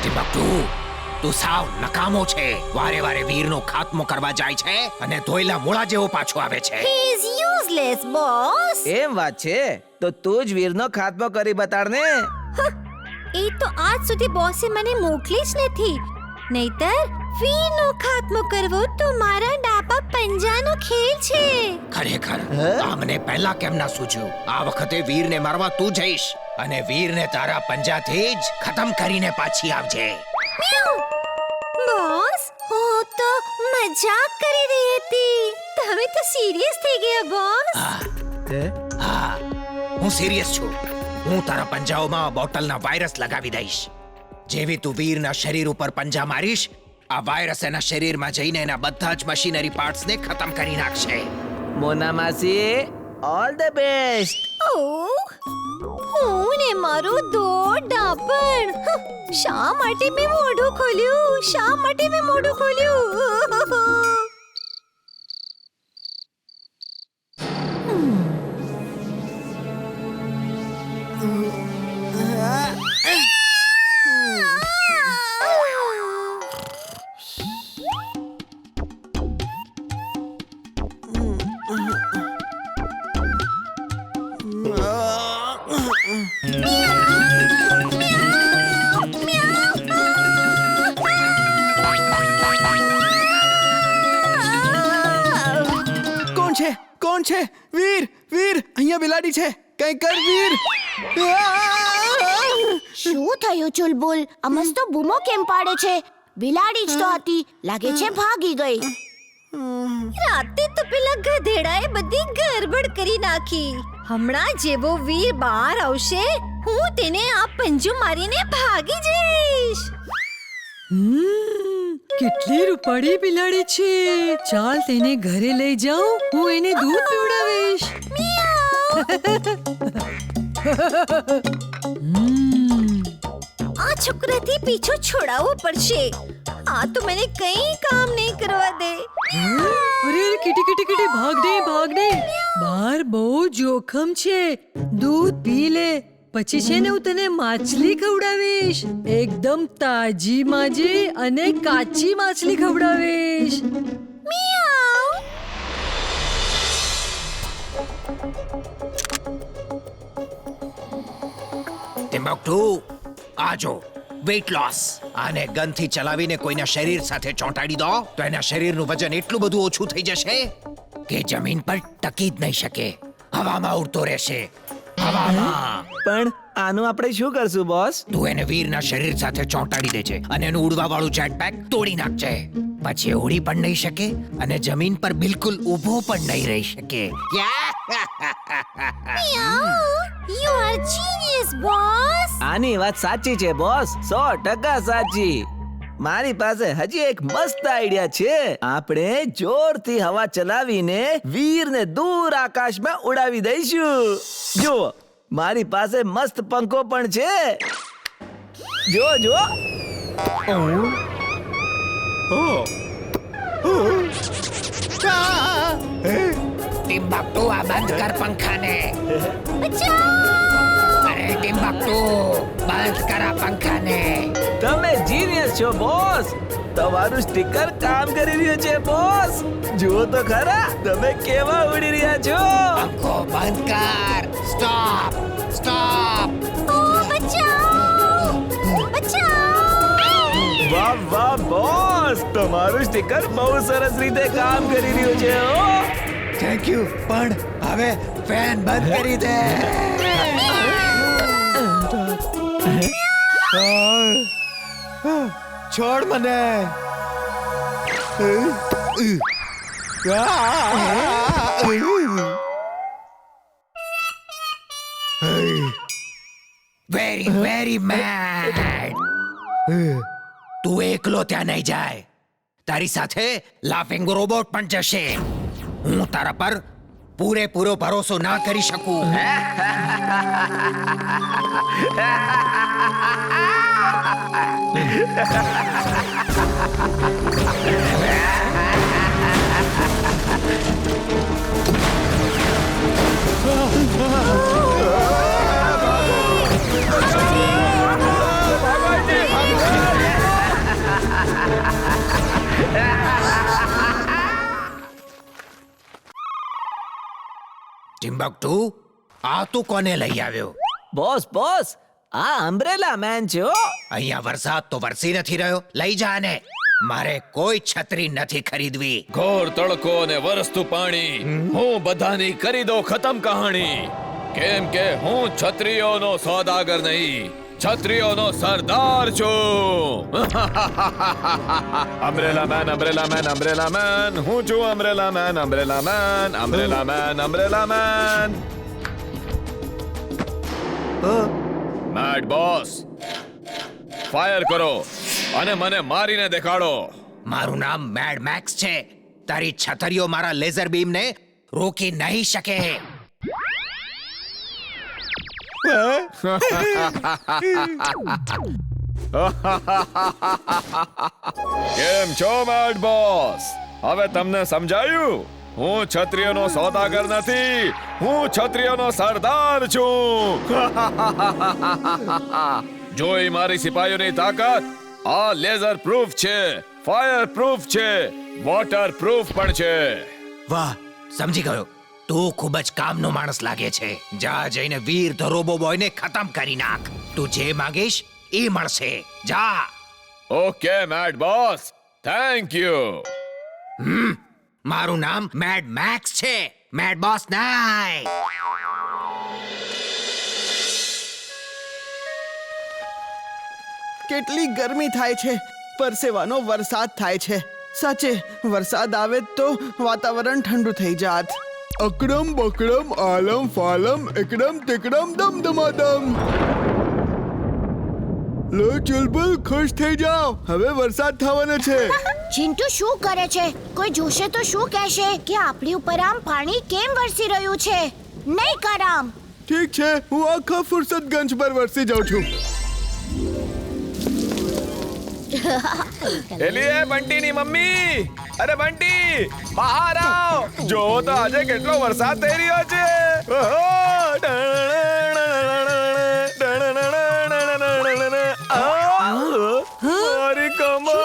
ટિમ્બકટુ, તું સાવ નકામો છે. વારે વારે વીરનો ખાત્મો કરવા જાય છે અને ધોયેલા મૂળા જેવો પાછો આવે છે. He is useless, boss. એમ વાત છે તો તું જ વીરનો ખાત્મો કરી બતાડ ને. એ તો આજ સુધી બોસે મને મોકલી જ નથી. નહીતર વીરનો ખાત્મો કરવો તો મારા ડાબા પંજાનો ખેલ છે. ખરેખર આ મને પહેલા કેમ ના સૂઝ્યું? આ વખતે વીરને મારવા તું જઈશ અને વીરને તારા પંજાથી જ ખતમ કરીને પાછી આવજે. બોસ, હું તો મજાક કરી રહી હતી. તમે તો સિરિયસ થઈ ગયા બોસ. હા, હું સિરિયસ છું. હું તારા પંજાઓમાં બોટલના વાયરસ લગાવી દઈશ. જેવી તું વીરના શરીર ઉપર પંજા મારીશ, આ વાયરસ એના શરીરમાં જઈને એના બધા જ મશીનરી પાર્ટ્સને ખતમ કરી નાખશે. મોના માસી, ઓલ ધ બેસ્ટ. હું ને મારું ડાપણ. શા માટે મેં મોઢું ખોલ્યું? શા માટે મેં મોઢું ખોલ્યું? કોણ છે? વીર, વીર, અહીંયા બિલાડી છે. કઈ કર વીર. શું થયું ચુલબુલ? આ મસ્ત બૂમો કેમ પાડે છે? બિલાડી જ તો હતી, લાગે છે ભાગી ગઈ. રાતે તો પેલા ગધેડાએ બધી ગરબડ કરી નાખી. હમણાં જેવો વીર બહાર આવશે, હું તેને આ પંજો મારીને ભાગી જઈશ. કેટલી રૂપાળી બિલાડી છે. ચાલ તેને ઘરે લઈ જાઉં, હું એને દૂધ પીવડાવીશ. આ છોકરાથી પીછો છોડાવવો પડશે. આ તો મને કઈ કામ નહીં કરવા દે. અરે કીટી કીટી કીટી, ભાગ દે ભાગ દે. બહાર બહુ જોખમ છે. દૂધ પી લે, પછી છે ને હું તને માછલી ખવડાવીશ. એકદમ તાજી માજી અને કાચી માછલી ખવડાવીશ. ટિમ્બકટુ, આ જો વેઇટ લોસ. આને ગનથી ચલાવીને કોઈના શરીર સાથે ચોંટાડી દો તો એના શરીરનું વજન એટલું બધું ઓછું થઈ જશે કે જમીન પર ટકી જ નહીં શકે. હવામાં ઉડતો રહેશે. હવામાં. પણ આનું આપણે શું કરશું બોસ? તું એને વીરના શરીર સાથે ચોંટાડી દેજે અને એનું ઉડવા વાળું જેટપેક તોડી નાખજે. પછી ઉડી પણ નહીં શકે અને જમીન પર બિલકુલ ઊભો પણ નહીં રહી શકે. You are genius, boss. આની વાત સાચી છે બોસ, 100% સાચી. મારી પાસે હજી એક મસ્ત આઈડિયા છે. આપણે જોરથી હવા ચલાવીને વીરને દૂર આકાશમાં ઉડાવી દઈશું. જો, મારી પાસે મસ્ત પંખો પણ છે. જો જો. ટિમ્બકટુ, આ બંધ કર પંખાને. અરે ટિમ્બકટુ, બંધ કર આ પંખાને. તમે જીનિયસ છો બોસ. તમારું સ્ટીકર કામ કરી રહ્યું છે બોસ. જુઓ તો ખરા તમે કેવા ઉડી રહ્યા છો. પંખો બંધ કર. Stop, stop. વાહ વાહ બોસ, તમારું સ્ટીકર બહુ સરસ રીતે કામ કરી રહ્યું છે. થેન્ક યુ, પણ હવે ફેન બંધ કરી દે. છોડ મને. વેરી વેરી મેડ. તું એકલો ત્યાં નહીં જાય. તારી સાથે લાફિંગ રોબોટ પણ જશે. હું તારા પર પૂરેપૂરો ભરોસો ના કરી શકું. ટિમ્બકટુ, આ તું કોને લઈ આવ્યો? બોસ બોસ, આ અમ્બ્રેલા મેન છે હો. અહીંયા વરસાદ તો વરસી નથી રહ્યો. લઈ જા ને. મારે કોઈ છત્રી નથી ખરીદવી. ઘોર તડકો અને વરસતું પાણી, હું બધાની કરી દો ખતમ કહાણી. કેમ કે હું છત્રીઓનો સોદાગર નહીં, છત્રીઓનો સરદાર છું. Umbrella man, umbrella man, umbrella man, હું છું umbrella man, umbrella man, umbrella man, umbrella man. Mad boss, fire કરો અને મને મારીને દેખાડો. મારું નામ મેડ મેક્સ છે. તારી છતરીઓ મારા લેઝર બીમને રોકી નહીં શકે. કેમ છો મેડ બોસ? હવે તમને સમજાયું? હું છત્રીઓનો સોદાગર નથી, હું છત્રીઓનો સરદાર છું. જોઈ મારી સિપાહીઓની તાકાત? આ લેઝર પ્રૂફ છે, ફાયર પ્રૂફ છે, વોટર પ્રૂફ પણ છે. વાહ, સમજી ગયો. તું ખૂબ જ કામનો માણસ લાગે છે. જા જઈને વીર ધ રોબો બોયને ખતમ કરી નાખ. તું જે માંગીશ એ મળશે. જા. Okay made boss, thank you. મારું નામ મેડ મેક્સ છે, મેડ બોસ નહીં. કેટલી ગરમી થાય છે, પરસેવાનો વરસાદ થાય છે. સાચે વરસાદ આવે તો વાતાવરણ ઠંડુ થઈ જાત. અકડમ બકડમ આલમ ફાલમ એકડમ તિકડમ દમદમાદમ. લો ચુલબુલ, ખુશ થઈ જાઓ, હવે વરસાદ થવાનો છે. ચિંટુ શું કરે છે? કોઈ જોશે તો શું કહેશે કે આપણી ઉપર આમ પાણી કેમ વરસી રહ્યું છે? નહીં કરામ. ઠીક છે, હું આખા ફુરસતગંજ પર વરસી જાઉં છું. એલી એ બંટીની મમ્મી, અરે બંટી, બહાર આવ. જો તો આજે કેટલો વરસાદ થઈ રહ્યો છે. ઓહો! મારી કમર.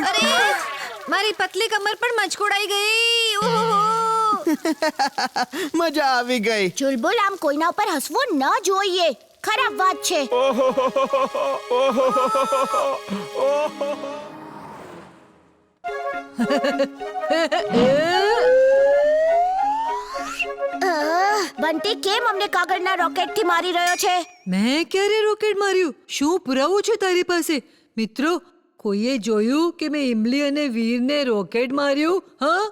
અરે મારી પતલી કમર પણ મચકોડાઈ ગઈ. ઓહો! મજા આવી ગઈ. ચુલબુલ, આમ કોઈના ઉપર હસવું ન જોઈએ, ખરાબ વાત છે. બંટી કેમ અમને કાગળના રોકેટથી મારી રહ્યો છે? મેં ક્યારે રોકેટ માર્યું? શું પુરાવો છે તારી પાસે? મિત્રો, કોઈએ જોયું કે મેં ઇમલી અને વીરને રોકેટ માર્યું? હા?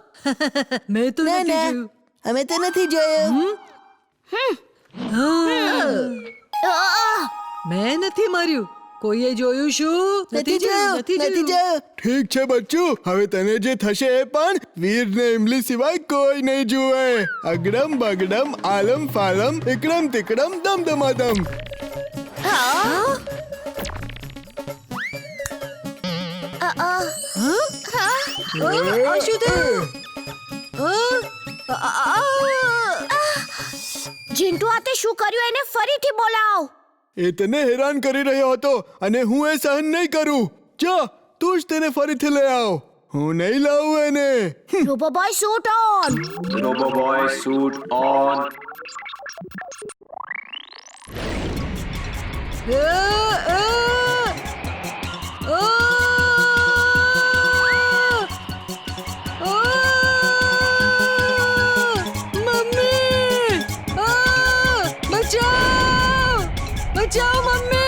મેં તો નથી જોયું. અમે તો નથી જોયું. મેં નથી માર્યું. કોઈએ જોયું? શું નથી જોયું? ઠીક છે બચ્ચું, હવે તને જે થશે એ પણ વીર ને ઇમલી સિવાય કોઈ નહીં જુએ. અગડમ બગડમ આલમ ફાલમ એકડમ તિકડમ દમદમાદમ. આ શું થયું? ચિંટુ, આ તે શું કર્યું એને ફરીથી બોલાવ. એ તને હેરાન કરી રહ્યો હતો અને હું એ સહન નહીં કરું. જા, તું જ તેને ફરીથી લઈ આવ. હું નહીં લાવું એને. Robo boy suit on. Robo boy suit on. Mummy, બચાવ, બચાવ મમ્મી.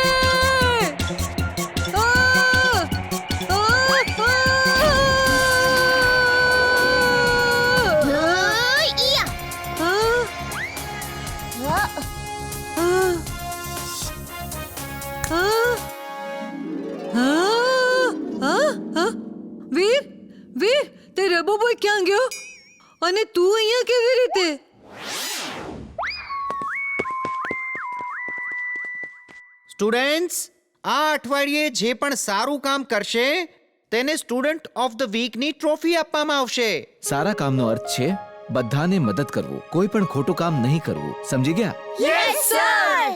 વીર, વીર, તે રબો બોય ક્યાં ગયો? અને તું અહીંયા કેવી રીતે? સ્ટુડન્ટ્સ, આ અઠવાડિયે જે પણ સારું કામ કરશે તેને સ્ટુડન્ટ ઓફ ધ વીકની ટ્રોફી આપવામાં આવશે. સારા કામનો અર્થ છે બધાને મદદ કરવું, કોઈ પણ ખોટું કામ નહીં કરવું. સમજી ગયા? Yes sir.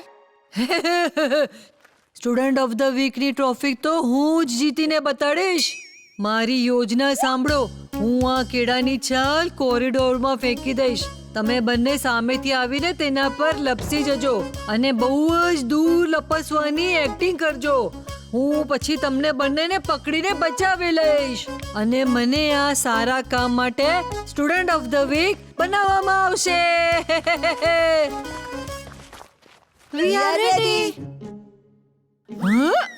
Student of the વીકની ટ્રોફી તો હું જ જીતીને બતાડીશ. મારી યોજના સાંભળો. હું આ કેળાની છાલ કોરિડોરમાં ફેંકી દઈશ. તમે બંને સામેથી આવીને તેના પર લપસી જજો અને બહુ જ દૂર લપસવાની એક્ટિંગ કરજો. હું પછી તમને બંનેને પકડીને બચાવી લઈશ અને મને આ સારા કામ માટે સ્ટુડન્ટ ઓફ ધ વીક બનાવવામાં આવશે. We are ready. હા?